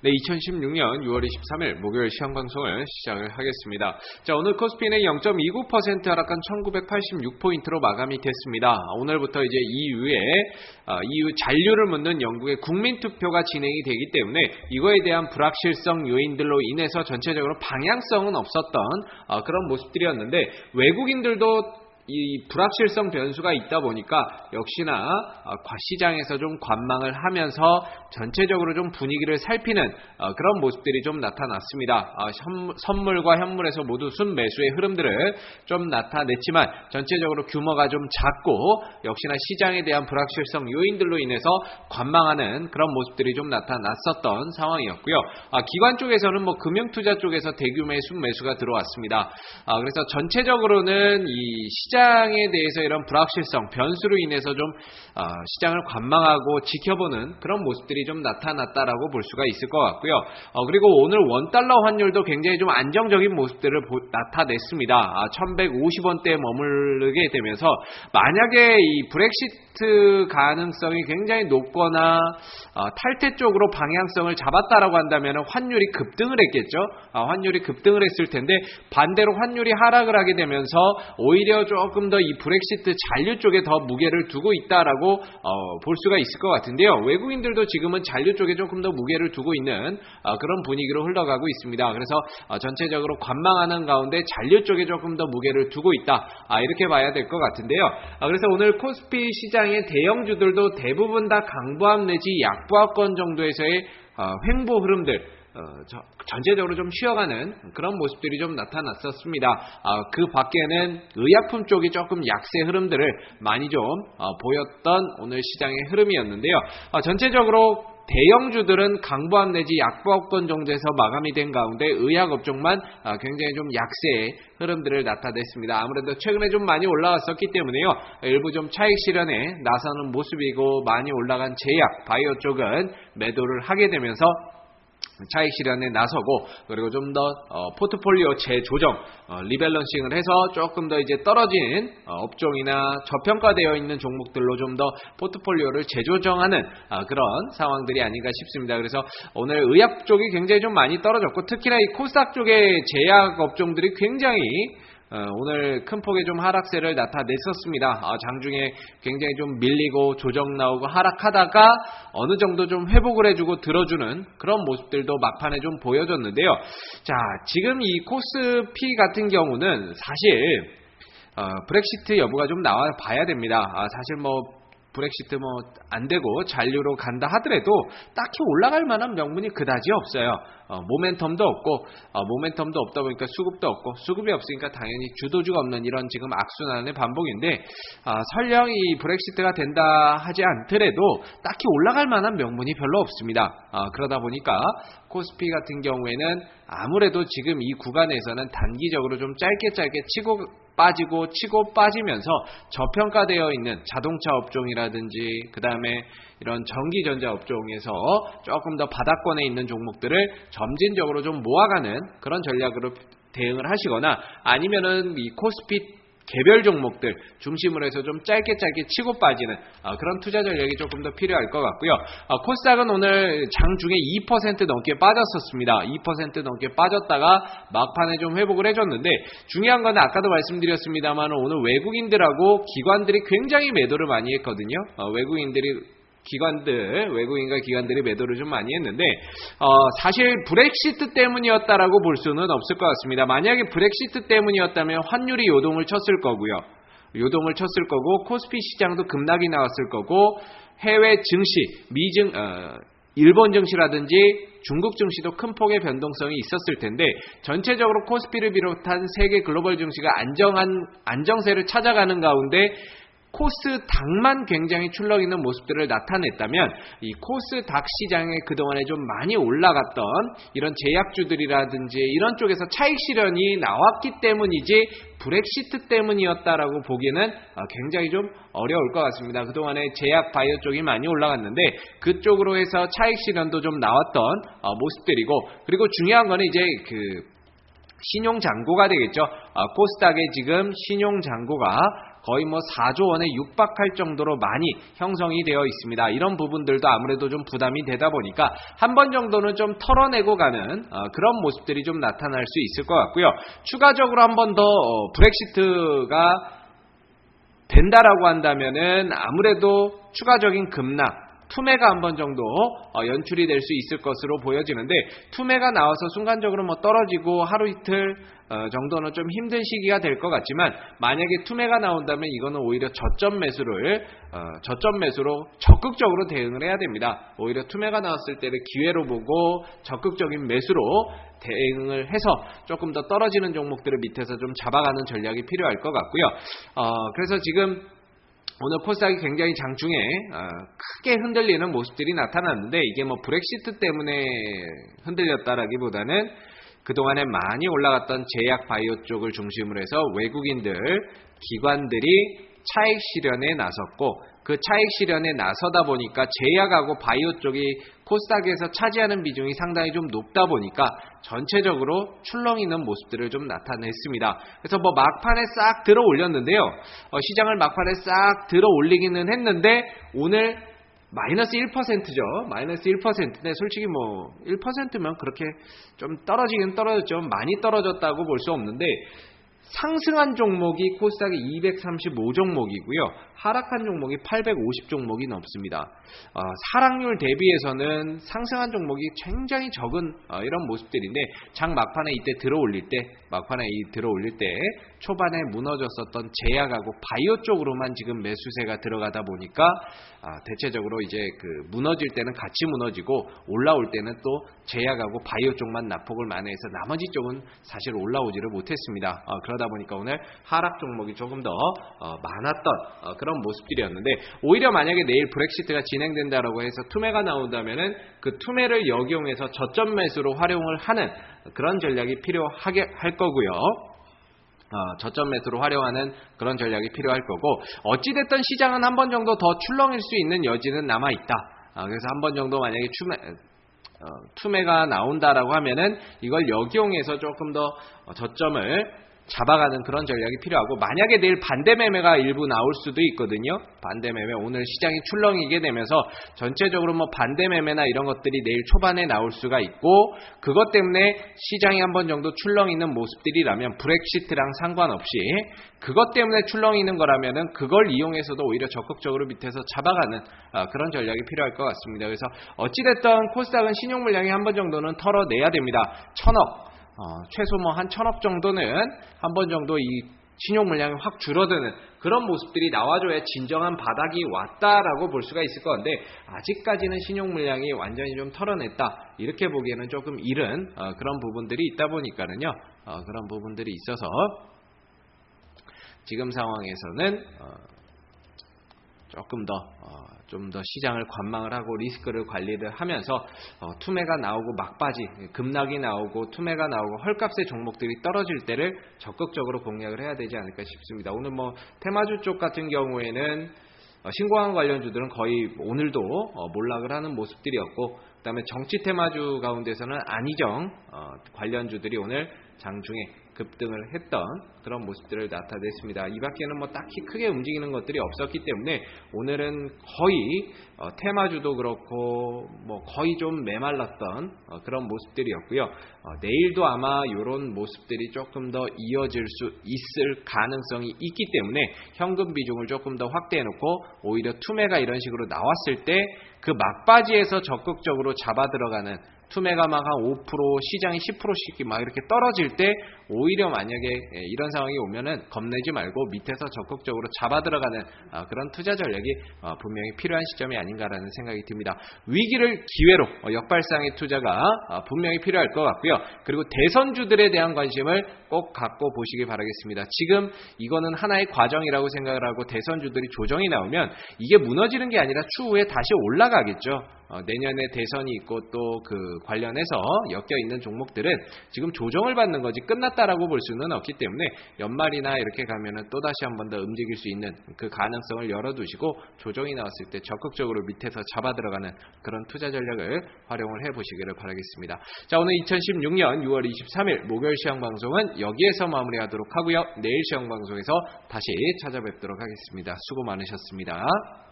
네, 2016년 6월 23일 목요일 시황방송을 시작을 하겠습니다. 자, 오늘 코스피는 0.29% 하락한 1986포인트로 마감이 됐습니다. 오늘부터 이제 EU 잔류를 묻는 영국의 국민투표가 진행이 되기 때문에 이거에 대한 불확실성 요인들로 인해서 전체적으로 방향성은 없었던 그런 모습들이었는데, 외국인들도 이 불확실성 변수가 있다 보니까 역시나 시장에서 좀 관망을 하면서 전체적으로 좀 분위기를 살피는 그런 모습들이 좀 나타났습니다. 선물과 현물에서 모두 순매수의 흐름들을 좀 나타냈지만 전체적으로 규모가 좀 작고 역시나 시장에 대한 불확실성 요인들로 인해서 관망하는 그런 모습들이 좀 나타났었던 상황이었고요. 기관 쪽에서는 금융투자 쪽에서 대규모의 순매수가 들어왔습니다. 그래서 전체적으로는 이 시장에 대해서 이런 불확실성, 변수로 인해서 좀 시장을 관망하고 지켜보는 그런 모습들이 좀 나타났다라고 볼 수가 있을 것 같고요. 그리고 오늘 원달러 환율도 굉장히 좀 안정적인 모습들을 나타냈습니다. 1150원대에 머무르게 되면서 만약에 이 브렉시트 가능성이 굉장히 높거나 탈퇴 쪽으로 방향성을 잡았다라고 한다면 환율이 급등을 했겠죠. 환율이 급등을 했을 텐데, 반대로 환율이 하락을 하게 되면서 오히려 조금 더 이 브렉시트 잔류 쪽에 더 무게를 두고 있다라고 볼 수가 있을 것 같은데요. 외국인들도 지금은 잔류 쪽에 조금 더 무게를 두고 있는 그런 분위기로 흘러가고 있습니다. 그래서 전체적으로 관망하는 가운데 잔류 쪽에 조금 더 무게를 두고 있다, 이렇게 봐야 될 것 같은데요. 그래서 오늘 코스피 시장의 대형주들도 대부분 다 강보합 내지 약보합권 정도에서의 횡보 흐름들, 전체적으로 좀 쉬어가는 그런 모습들이 좀 나타났었습니다. 그 밖에는 의약품 쪽이 조금 약세 흐름들을 많이 좀 보였던 오늘 시장의 흐름이었는데요. 전체적으로 대형주들은 강보합 내지 약보합권 정도에서 마감이 된 가운데 의약업종만 굉장히 좀 약세의 흐름들을 나타냈습니다. 아무래도 최근에 좀 많이 올라왔었기 때문에요. 일부 좀 차익 실현에 나서는 모습이고, 많이 올라간 제약, 바이오 쪽은 매도를 하게 되면서 차익 실현에 나서고, 그리고 좀 더 포트폴리오 재조정, 리밸런싱을 해서 조금 더 이제 떨어진 업종이나 저평가되어 있는 종목들로 좀 더 포트폴리오를 재조정하는 그런 상황들이 아닌가 싶습니다. 그래서 오늘 의약 쪽이 굉장히 좀 많이 떨어졌고, 특히나 이 코스닥 쪽의 제약 업종들이 굉장히 오늘 큰 폭의 좀 하락세를 나타냈었습니다. 장중에 굉장히 좀 밀리고 조정 나오고 하락하다가 어느 정도 좀 회복을 해주고 들어주는 그런 모습들도 막판에 좀 보여줬는데요. 자, 지금 이 코스피 같은 경우는 사실 브렉시트 여부가 좀 나와 봐야 됩니다. 사실 브렉시트 안 되고 잔류로 간다 하더라도 딱히 올라갈 만한 명분이 그다지 없어요. 모멘텀도 없고, 모멘텀도 없다 보니까 수급도 없고, 수급이 없으니까 당연히 주도주가 없는 이런 지금 악순환의 반복인데, 설령 이 브렉시트가 된다 하지 않더라도 딱히 올라갈 만한 명분이 별로 없습니다. 그러다 보니까 코스피 같은 경우에는 아무래도 지금 이 구간에서는 단기적으로 좀 짧게 치고 빠지면서 저평가되어 있는 자동차 업종이라든지, 그 다음에 이런 전기전자 업종에서 조금 더 바닥권에 있는 종목들을 점진적으로 좀 모아가는 그런 전략으로 대응을 하시거나, 아니면은 이 코스피 개별 종목들 중심으로 해서 좀 짧게 치고 빠지는 그런 투자 전략이 조금 더 필요할 것 같고요. 코스닥은 오늘 장중에 2% 넘게 빠졌었습니다. 2% 넘게 빠졌다가 막판에 좀 회복을 해줬는데, 중요한 건 아까도 말씀드렸습니다만 오늘 외국인들하고 기관들이 굉장히 매도를 많이 했거든요. 외국인과 기관들이 매도를 좀 많이 했는데, 사실 브렉시트 때문이었다라고 볼 수는 없을 것 같습니다. 만약에 브렉시트 때문이었다면 환율이 요동을 쳤을 거고요. 코스피 시장도 급락이 나왔을 거고, 해외 증시, 일본 증시라든지 중국 증시도 큰 폭의 변동성이 있었을 텐데, 전체적으로 코스피를 비롯한 세계 글로벌 증시가 안정세를 찾아가는 가운데 코스닥만 굉장히 출렁 있는 모습들을 나타냈다면, 이 코스닥 시장에 그동안에 좀 많이 올라갔던 이런 제약주들이라든지 이런 쪽에서 차익 실현이 나왔기 때문이지 브렉시트 때문이었다라고 보기에는 굉장히 좀 어려울 것 같습니다. 그동안에 제약 바이오 쪽이 많이 올라갔는데 그쪽으로 해서 차익 실현도 좀 나왔던 모습들이고, 그리고 중요한 거는 이제 신용잔고가 되겠죠. 코스닥의 지금 신용잔고가 거의 뭐 4조 원에 육박할 정도로 많이 형성이 되어 있습니다. 이런 부분들도 아무래도 좀 부담이 되다 보니까 한 번 정도는 좀 털어내고 가는 그런 모습들이 좀 나타날 수 있을 것 같고요. 추가적으로 한 번 더 브렉시트가 된다라고 한다면은 아무래도 추가적인 급락, 투매가 한 번 정도 연출이 될 수 있을 것으로 보여지는데, 투매가 나와서 순간적으로 뭐 떨어지고 하루 이틀 정도는 좀 힘든 시기가 될 것 같지만, 만약에 투매가 나온다면 이거는 오히려 저점 매수로 적극적으로 대응을 해야 됩니다. 오히려 투매가 나왔을 때를 기회로 보고 적극적인 매수로 대응을 해서 조금 더 떨어지는 종목들을 밑에서 좀 잡아가는 전략이 필요할 것 같고요. 그래서 지금 오늘 코스닥이 굉장히 장중에 크게 흔들리는 모습들이 나타났는데, 이게 뭐 브렉시트 때문에 흔들렸다라기보다는 그동안에 많이 올라갔던 제약 바이오 쪽을 중심으로 해서 외국인들, 기관들이 차익 실현에 나섰고, 그 차익 실현에 나서다 보니까 제약하고 바이오 쪽이 코스닥에서 차지하는 비중이 상당히 좀 높다 보니까 전체적으로 출렁 있는 모습들을 좀 나타냈습니다. 그래서 뭐 막판에 싹 들어 올렸는데요. 시장을 막판에 싹 들어 올리기는 했는데 오늘 마이너스 1%죠. 마이너스 1%인데 솔직히 뭐 1%면 그렇게 좀 떨어지긴 떨어졌죠. 많이 떨어졌다고 볼 수 없는데, 상승한 종목이 코스닥이 235종목이고요. 하락한 종목이 850종목이 넘습니다. 하락률 대비해서는 상승한 종목이 굉장히 적은 이런 모습들인데, 장 막판에 이때 들어올릴 때 초반에 무너졌었던 제약하고 바이오 쪽으로만 지금 매수세가 들어가다 보니까 대체적으로 이제 그 무너질 때는 같이 무너지고 올라올 때는 또 제약하고 바이오 쪽만 낙폭을 만회해서 나머지 쪽은 사실 올라오지를 못했습니다. 그러다 보니까 오늘 하락 종목이 조금 더 많았던 그런 모습들이었는데, 오히려 만약에 내일 브렉시트가 진행된다라고 해서 투매가 나온다면은 그 투매를 역이용해서 저점 매수로 활용을 하는 그런 전략이 필요하게 할 거고요. 저점 매수로 활용하는 그런 전략이 필요할 거고, 어찌됐든 시장은 한 번 정도 더 출렁일 수 있는 여지는 남아있다. 그래서 한 번 정도 만약에 투매가 나온다라고 하면은 이걸 역이용해서 조금 더 저점을 잡아가는 그런 전략이 필요하고, 만약에 내일 반대 매매가 일부 나올 수도 있거든요. 반대 매매, 오늘 시장이 출렁이게 되면서 전체적으로 뭐 반대 매매나 이런 것들이 내일 초반에 나올 수가 있고, 그것 때문에 시장이 한 번 정도 출렁이는 모습들이라면, 브렉시트랑 상관없이 그것 때문에 출렁이는 거라면은 그걸 이용해서도 오히려 적극적으로 밑에서 잡아가는 그런 전략이 필요할 것 같습니다. 그래서 어찌됐든 코스닥은 신용 물량이 한 번 정도는 털어내야 됩니다. 1000억, 최소 뭐 한 1000억 정도는 한 번 정도 이 신용 물량이 확 줄어드는 그런 모습들이 나와줘야 진정한 바닥이 왔다라고 볼 수가 있을 건데, 아직까지는 신용 물량이 완전히 좀 털어냈다 이렇게 보기에는 조금 이른 그런 부분들이 있다 보니까는요, 그런 부분들이 있어서 지금 상황에서는 조금 좀 더 시장을 관망을 하고 리스크를 관리를 하면서 투매가 나오고 막바지, 급락이 나오고 투매가 나오고 헐값의 종목들이 떨어질 때를 적극적으로 공략을 해야 되지 않을까 싶습니다. 오늘 뭐 테마주 쪽 같은 경우에는 신공항 관련주들은 거의 오늘도 몰락을 하는 모습들이었고, 그 다음에 정치 테마주 가운데서는 안희정 관련주들이 오늘 장중에 급등을 했던 그런 모습들을 나타냈습니다. 이 밖에는 뭐 딱히 크게 움직이는 것들이 없었기 때문에 오늘은 거의 테마주도 그렇고 뭐 거의 좀 메말랐던 그런 모습들이었고요. 내일도 아마 이런 모습들이 조금 더 이어질 수 있을 가능성이 있기 때문에 현금 비중을 조금 더 확대해 놓고, 오히려 투매가 이런 식으로 나왔을 때 그 막바지에서 적극적으로 잡아 들어가는, 투매가 막 한 5%, 시장이 10%씩 막 이렇게 떨어질 때 오히려 만약에 이런 상황이 오면은 겁내지 말고 밑에서 적극적으로 잡아 들어가는 그런 투자 전략이 분명히 필요한 시점이 아닌가라는 생각이 듭니다. 위기를 기회로 역발상의 투자가 분명히 필요할 것 같고요. 그리고 대선주들에 대한 관심을 꼭 갖고 보시기 바라겠습니다. 지금 이거는 하나의 과정이라고 생각을 하고 대선주들이 조정이 나오면 이게 무너지는 게 아니라 추후에 다시 올라가겠죠. 내년에 대선이 있고 또 그 관련해서 엮여 있는 종목들은 지금 조정을 받는 거지 끝났다라고 볼 수는 없기 때문에 연말이나 이렇게 가면은 또 다시 한 번 더 움직일 수 있는 그 가능성을 열어두시고 조정이 나왔을 때 적극적으로 밑에서 잡아 들어가는 그런 투자 전략을 활용을 해보시기를 바라겠습니다. 자, 오늘 2016년 6월 23일 목요일 시황 방송은 여기에서 마무리하도록 하고요. 내일 시황 방송에서 다시 찾아뵙도록 하겠습니다. 수고 많으셨습니다.